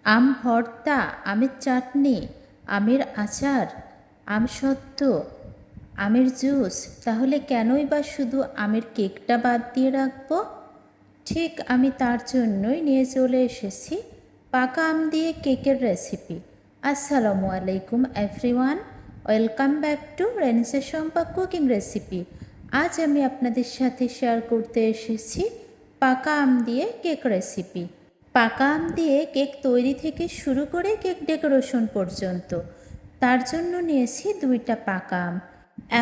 আম ভর্তা, আমের চাটনি, আমের আচার, আমসত্ত্ব, আমের জুস, তাহলে কেনই বা শুধু আমের কেকটা বাদ দিয়ে রাখবো? ঠিক আমি তার জন্যই নিয়ে চলে এসেছি পাকা আম দিয়ে কেকের রেসিপি। আসসালামু আলাইকুম everyone, welcome back to Renisa Shampa cooking recipe. আজ আমি আপনাদের সাথে শেয়ার করতে এসেছি পাকা আম দিয়ে কেক রেসিপি। পাকা আম দিয়ে কেক তৈরি থেকে শুরু করে কেক ডেকোরেশন পর্যন্ত, তার জন্য নিয়েছি 2টা পাকা আম।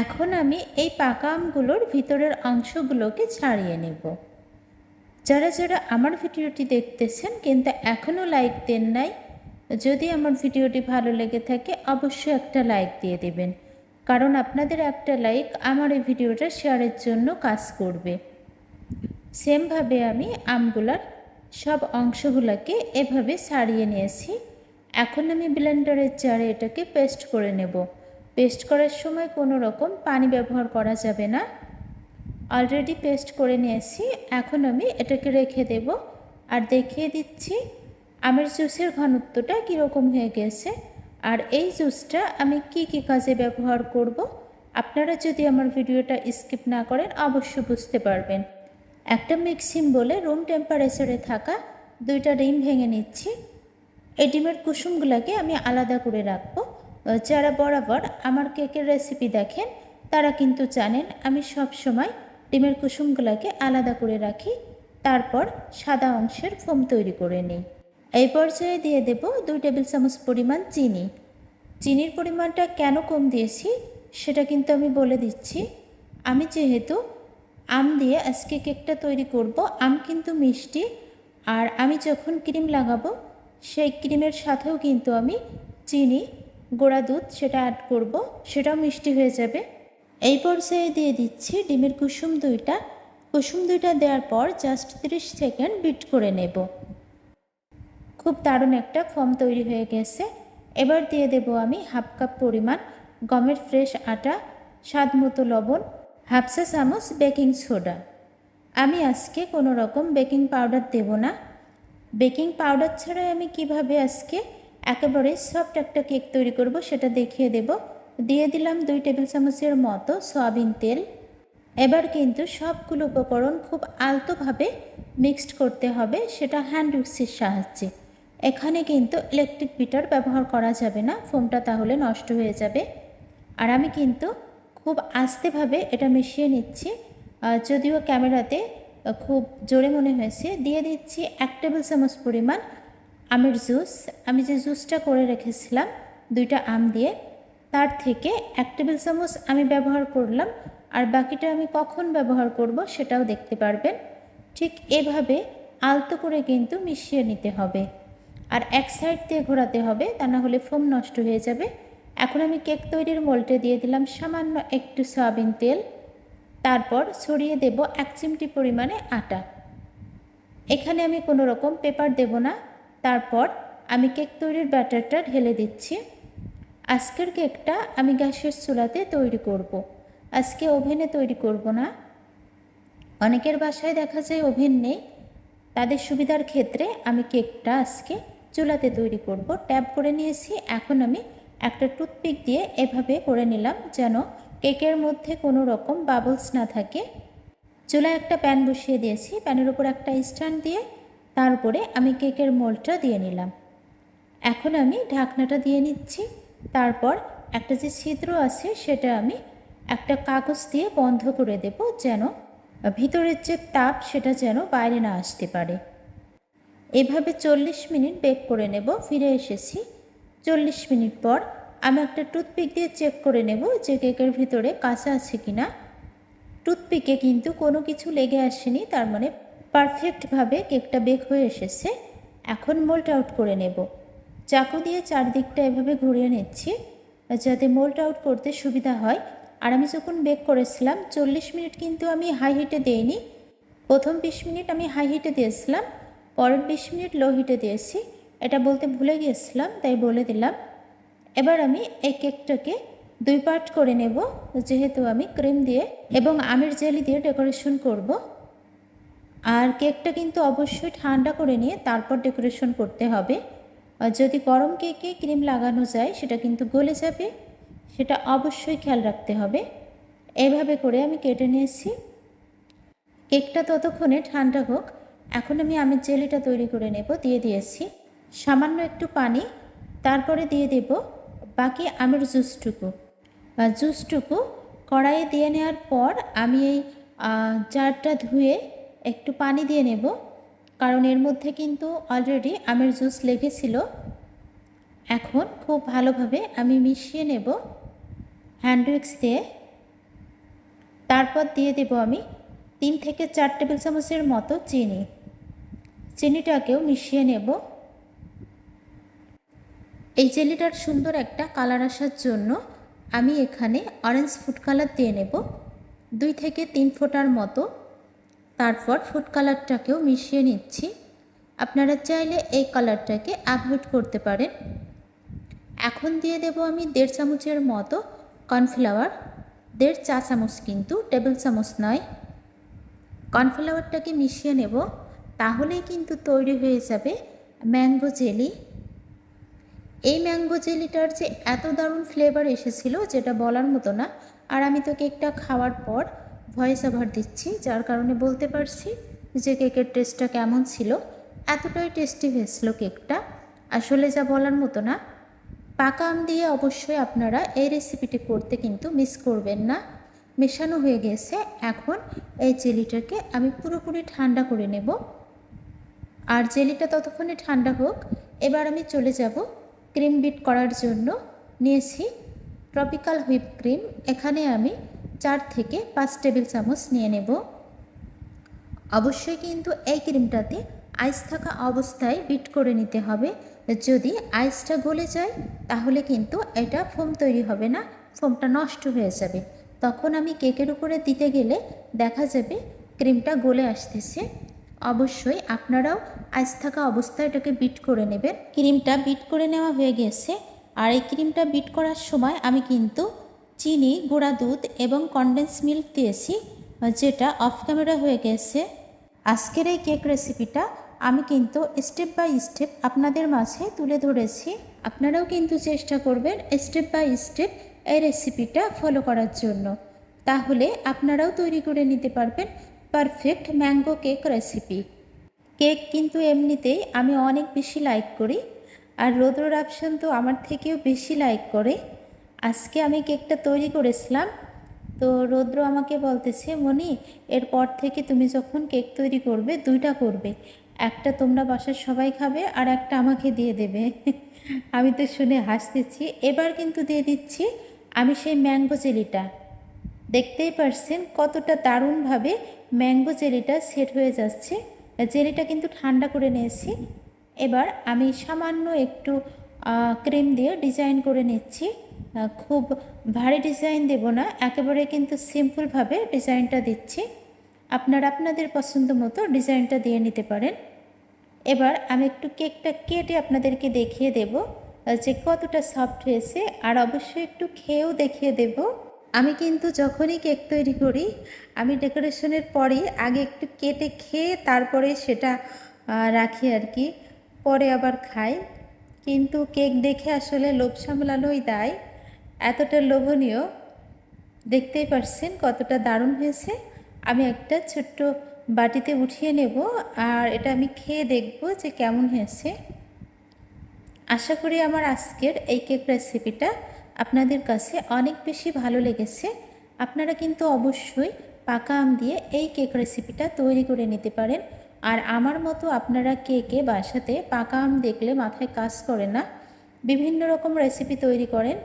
এখন আমি এই পাকা আমগুলোর ভিতরের অংশগুলোকে ছাড়িয়ে নেব। যারা যারা আমার ভিডিওটি দেখতেছেন কিন্তু এখনও লাইক দেন নাই, যদি আমার ভিডিওটি ভালো লেগে থাকে অবশ্যই একটা লাইক দিয়ে দেবেন, কারণ আপনাদের একটা লাইক আমার এই ভিডিওটা শেয়ারের জন্য কাজ করবে। সেমভাবে আমি আমগুলার সব অংশগুলোকে এভাবে ছাড়িয়ে নিয়েছি। এখন আমি ব্লেন্ডারের জারে এটাকে পেস্ট করে নেব। পেস্ট করার সময় কোনো রকম পানি ব্যবহার করা যাবে না। অলরেডি পেস্ট করে নিয়েছি, এখন আমি এটাকে রেখে দেব আর দেখিয়ে দিচ্ছি আমের জুসের ঘনত্বটা কীরকম হয়ে গেছে আর এই জুসটা আমি কি কাজে ব্যবহার করব। আপনারা যদি আমার ভিডিওটা স্কিপ না করেন অবশ্যই বুঝতে পারবেন। একটা মিক্সিং বলে রুম টেম্পারেচারে থাকা 2টা ডিম ভেঙে নিচ্ছি। এই ডিমের কুসুমগুলোকে আমি আলাদা করে রাখবো। যারা বরাবর আমার কেকের রেসিপি দেখেন তারা কিন্তু জানেন আমি সব সময় ডিমের কুসুমগুলোকে আলাদা করে রাখি, তারপর সাদা অংশের ফোম তৈরি করে নিই। এই পর্যায়ে দিয়ে দেব 2 টেবিল চামচ পরিমাণ চিনি। চিনির পরিমাণটা কেন কম দিয়েছি সেটা কিন্তু আমি বলে দিচ্ছি। আমি যেহেতু আম দিয়ে আজকে কেকটা তৈরি করব, আম কিন্তু মিষ্টি, আর আমি যখন ক্রিম লাগাবো সেই ক্রিমের সাথেও কিন্তু আমি চিনি, গুঁড়া দুধ সেটা অ্যাড করব, সেটাও মিষ্টি হয়ে যাবে। এই পর্যায়ে দিয়ে দিচ্ছি ডিমের কুসুম 2টা। কুসুম 2টা দেওয়ার পর জাস্ট 30 সেকেন্ড বিট করে নেব। খুব দারুণ একটা ফর্ম তৈরি হয়ে গেছে। এবার দিয়ে দেব আমি হাফ কাপ পরিমাণ গমের ফ্রেশ আটা, স্বাদ মতো লবণ, হাফ চা চামচ বেকিং সোডা। আমি আজকে কোনো রকম বেকিং পাউডার দেব না। বেকিং পাউডার ছাড়াই আমি কিভাবে আজকে একেবারে সফট একটা কেক তৈরি করব সেটা দেখিয়ে দেব। দিয়ে দিলাম 2 টেবিল চামচের মতো সয়াবিন তেল। এবার কিন্তু সবগুলো উপকরণ খুব আলতোভাবে মিক্সড করতে হবে, সেটা হ্যান্ড উইক্সের সাহায্যে। এখানে কিন্তু ইলেকট্রিক বিটার ব্যবহার করা যাবে না, ফোমটা তাহলে নষ্ট হয়ে যাবে। আর আমি কিন্তু খুব আস্তেভাবে এটা মিশিয়ে নিচ্ছি, যদিও ক্যামেরাতে খুব জোরে মনে হয়েছে। দিয়ে দিচ্ছি 1 টেবিল চামচ পরিমাণ আমের জুস। আমি যে জুসটা করে রেখেছিলাম 2টা আম দিয়ে, তার থেকে 1 টেবিল চামচ আমি ব্যবহার করলাম, আর বাকিটা আমি কখন ব্যবহার করব সেটাও দেখতে পারবেন। ঠিক এভাবে আলতো করে কিন্তু মিশিয়ে নিতে হবে, আর এক সাইড দিয়ে ঘোরাতে হবে, তা না হলে ফোম নষ্ট হয়ে যাবে। এখন আমি কেক তৈরির মোল্ডে দিয়ে দিলাম সামান্য একটু সয়াবিন তেল, তারপর ছড়িয়ে দেব 1 চিমটি পরিমাণে আটা। এখানে আমি কোনো রকম পেপার দেব না। তারপর আমি কেক তৈরির ব্যাটারটা ঢেলে দিচ্ছি। আজকের কেকটা আমি গ্যাসের চুলাতে তৈরি করব, আজকে ওভেনে তৈরি করব না। অনেকের বাসায় দেখা যায় ওভেন নেই, তাদের সুবিধার ক্ষেত্রে আমি কেকটা আজকে চুলাতে তৈরি করব। ট্যাপ করে নিয়েছি, এখন আমি একটা টুথপিক দিয়ে এভাবে করে নিলাম যেন কেকের মধ্যে কোনো রকম বাবলস না থাকে। চুলায় একটা প্যান বসিয়ে দিয়েছি, প্যানের উপর একটা স্ট্যান্ড দিয়ে তার উপরে আমি কেকের মোল্ডটা দিয়ে নিলাম। এখন আমি ঢাকনাটা দিয়ে নিচ্ছি, তারপর একটা যে ছিদ্র আছে সেটা আমি একটা কাগজ দিয়ে বন্ধ করে দেব, যেন ভিতরের যে তাপ সেটা যেন বাইরে না আসতে পারে। এভাবে 40 মিনিট বেক করে নেব। ফিরে এসেছি 40 মিনিট পর। আমি একটা টুথপিক দিয়ে চেক করে নেব যে কেকের ভিতরে কাঁচা আছে কিনা। টুথপিকে কিন্তু কোনো কিছু লেগে আসেনি, তার মানে পারফেক্টভাবে কেকটা বেক হয়ে এসেছে। এখন মোল্ড আউট করে নেব। চাকু দিয়ে চারদিকটা এভাবে ঘুরিয়ে নিচ্ছি যাতে মোল্ড আউট করতে সুবিধা হয়। আর আমি যখন বেক করেছিলাম 40 মিনিট কিন্তু আমি হাই হিটে দিইনি। প্রথম 20 মিনিট আমি হাই হিটে দিয়েছিলাম, পরের 20 মিনিট লো হিটে দিয়েছি। এটা বলতে ভুলে গিয়েছিলাম, তাই বলে দিলাম। এবার আমি এই কেকটাকে 2 পার্ট করে নেব, যেহেতু আমি ক্রিম দিয়ে এবং আমের জেলি দিয়ে ডেকোরেশন করব। আর কেকটা কিন্তু অবশ্যই ঠান্ডা করে নিয়ে তারপর ডেকোরেশন করতে হবে। যদি গরম কেকে ক্রিম লাগানো যায় সেটা কিন্তু গলে যাবে, সেটা অবশ্যই খেয়াল রাখতে হবে। এভাবে করে আমি কেটে নিয়েছি। কেকটা ততক্ষণে ঠান্ডা হোক। এখন আমি আমের জেলিটা তৈরি করে নেব। দিয়ে দিয়েছি সামান্য একটু পানি, তারপরে দিয়ে দেব বাকি আমের জুসটুকু কড়াইয়ে দিয়ে নেওয়ার পর আমি এই জারটা ধুয়ে একটু পানি দিয়ে নেব, কারণ এর মধ্যে কিন্তু অলরেডি আমের জুস লেগেছিল। এখন খুব ভালোভাবে আমি মিশিয়ে নেব হ্যান্ড উইক্স দিয়ে। তারপর দিয়ে দেব আমি 3 থেকে 4 টেবিল চামচের মতো চিনিটাকেও মিশিয়ে নেব। এই জেলিটার সুন্দর একটা কালার আসার জন্য আমি এখানে অরেঞ্জ ফুড কালার দিয়ে নেব 2 থেকে 3 ফোঁটার মতো। তারপর ফুড কালারটাকেও মিশিয়ে নিচ্ছি। আপনারা চাইলে এই কালারটাকে অ্যাভয়েড করতে পারেন। এখন দিয়ে দেব আমি 1.5 চামচের মতো কর্নফ্লাওয়ার, 1.5 চা চামচ কিন্তু, টেবিল চামচ নয়। কর্নফ্লাওয়ারটাকে মিশিয়ে নেব, তাহলেই কিন্তু তৈরি হয়ে যাবে ম্যাঙ্গো জেলি। এই ম্যাঙ্গো জেলিটার যে এত দারুণ ফ্লেভার এসেছিল যেটা বলার মতো না। আর আমি তো কেকটা খাওয়ার পর ভয়েস ওভার দিচ্ছি, যার কারণে বলতে পারছি যে কেকের টেস্টটা কেমন ছিল। এতটাই টেস্টি হয়েছিল কেকটা, আসলে যা বলার মতো না। পাকা আম দিয়ে অবশ্যই আপনারা এই রেসিপিটি করতে কিন্তু মিস করবেন না। মেশানো হয়ে গেছে। এখন এই জেলিটাকে আমি পুরোপুরি ঠান্ডা করে নেব, আর জেলিটা ততক্ষণে ঠান্ডা হোক। এবার আমি চলে যাব ক্রিম বিট করার জন্য। নিয়েছি ট্রপিক্যাল হুইপ ক্রিম, এখানে আমি 4 থেকে 5 টেবিল চামচ নিয়ে নেব। অবশ্যই কিন্তু এই ক্রিমটাতে আইস থাকা অবস্থায় বিট করে নিতে হবে। যদি আইসটা গলে যায় তাহলে কিন্তু এটা ফোম তৈরি হবে না, ফোমটা নষ্ট হয়ে যাবে। তখন আমি কেকের উপরে দিতে গেলে দেখা যাবে ক্রিমটা গলে আসতেছে। অবশ্যই আপনারাও আইস থাকা অবস্থায় এটাকে বিট করে নেবেন। ক্রিমটা বিট করে নেওয়া হয়ে গেছে। আর এই ক্রিমটা বিট করার সময় আমি কিন্তু চিনি, গুঁড়া দুধ এবং কনডেন্স মিল্ক দিয়েছি, যেটা অফ ক্যামেরা হয়ে গেছে। আজকের এই কেক রেসিপিটা আমি কিন্তু স্টেপ বাই স্টেপ আপনাদের মাঝে তুলে ধরেছি। আপনারাও কিন্তু চেষ্টা করবেন স্টেপ বাই স্টেপ এই রেসিপিটা ফলো করার জন্য, তাহলে আপনারাও তৈরি করে নিতে পারবেন perfect mango cake recipe. Cake কিন্তু এমনিতেই আমি অনেক বেশি লাইক করি, আর রৌদ্র রাপসান তো আমার থেকেও বেশি লাইক করে। আজকে আমি কেকটা তৈরি করেছিলাম, তো রৌদ্র আমাকে বলতেছে, মনি এরপর থেকে তুমি যখন কেক তৈরি করবে 2টা করবে, একটা তোমরা বাসার সবাই খাবে আর একটা আমাকে দিয়ে দেবে। আমি তো শুনে হাসতেছি। এবার কিন্তু দিয়ে দিচ্ছি আমি সেই ম্যাঙ্গো জেলিটা। দেখতেই পারছেন কতটা দারুণভাবে ম্যাঙ্গো জেলিটা সেট হয়ে যাচ্ছে। জেলিটা কিন্তু ঠান্ডা করে নিয়েছি। এবার আমি সামান্য একটু ক্রিম দিয়ে ডিজাইন করে নিচ্ছি। খুব ভারী ডিজাইন দেব না, একেবারে কিন্তু সিম্পলভাবে ডিজাইনটা দিচ্ছি। আপনারা আপনাদের পছন্দ মতো ডিজাইনটা দিয়ে নিতে পারেন। এবার আমি একটু কেকটা কেটে আপনাদেরকে দেখিয়ে দেব যে কতটা সফট হয়েছে, আর অবশ্যই একটু খেয়েও দেখিয়ে দেব। আমি কিন্তু যখনই কেক তৈরি করি আমি ডেকোরেশনের পরেই আগে একটু কেটে খেয়ে তারপরে সেটা রাখি আর কি, পরে আবার খাই। কিন্তু কেক দেখে আসলে লোভ সামলানোই দায়, এতটা লোভনীয়। দেখতেই পারছেন কতটা দারুণ হয়েছে। আমি একটা ছোট্ট বাটিতে উঠিয়ে নেব, আর এটা আমি খেয়ে দেখব যে কেমন হয়েছে। আশা করি আমার আজকের এই কেক রেসিপিটা আপনাদের কাছে অনেক বেশি ভালো লেগেছে। আপনারা কিন্তু অবশ্যই পাকা আম দিয়ে এই কেক রেসিপিটা তৈরি করে নিতে পারেন। আর আমার মতো আপনারা কেকে বাসাতে পাকা আম দেখলে মাথায় কাজ করে না, বিভিন্ন রকম রেসিপি তৈরি করেন,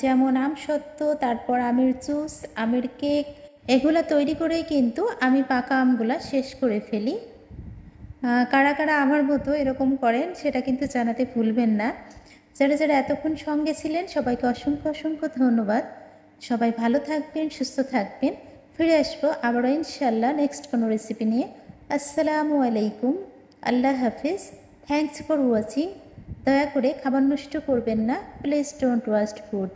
যেমন আম সত্ত্ব, তারপর আমের জুস, আমের কেক, এগুলো তৈরি করেই কিন্তু আমি পাকা আমগুলা শেষ করে ফেলি। কারা কারা আমার মতো এরকম করেন সেটা কিন্তু জানাতে ভুলবেন না। যারা যারা এতক্ষণ সঙ্গে ছিলেন সবাইকে অসংখ্য অসংখ্য ধন্যবাদ। সবাই ভালো থাকবেন, সুস্থ থাকবেন। ফিরে আসবো আবারও ইনশাল্লাহ নেক্সট কোনো রেসিপি নিয়ে। আসসালামু আলাইকুম, আল্লাহ হাফিজ। Thanks for watching. দয়া করে খাবার নষ্ট করবেন না, প্লিজ ডোন্ট ওয়েস্ট ফুড।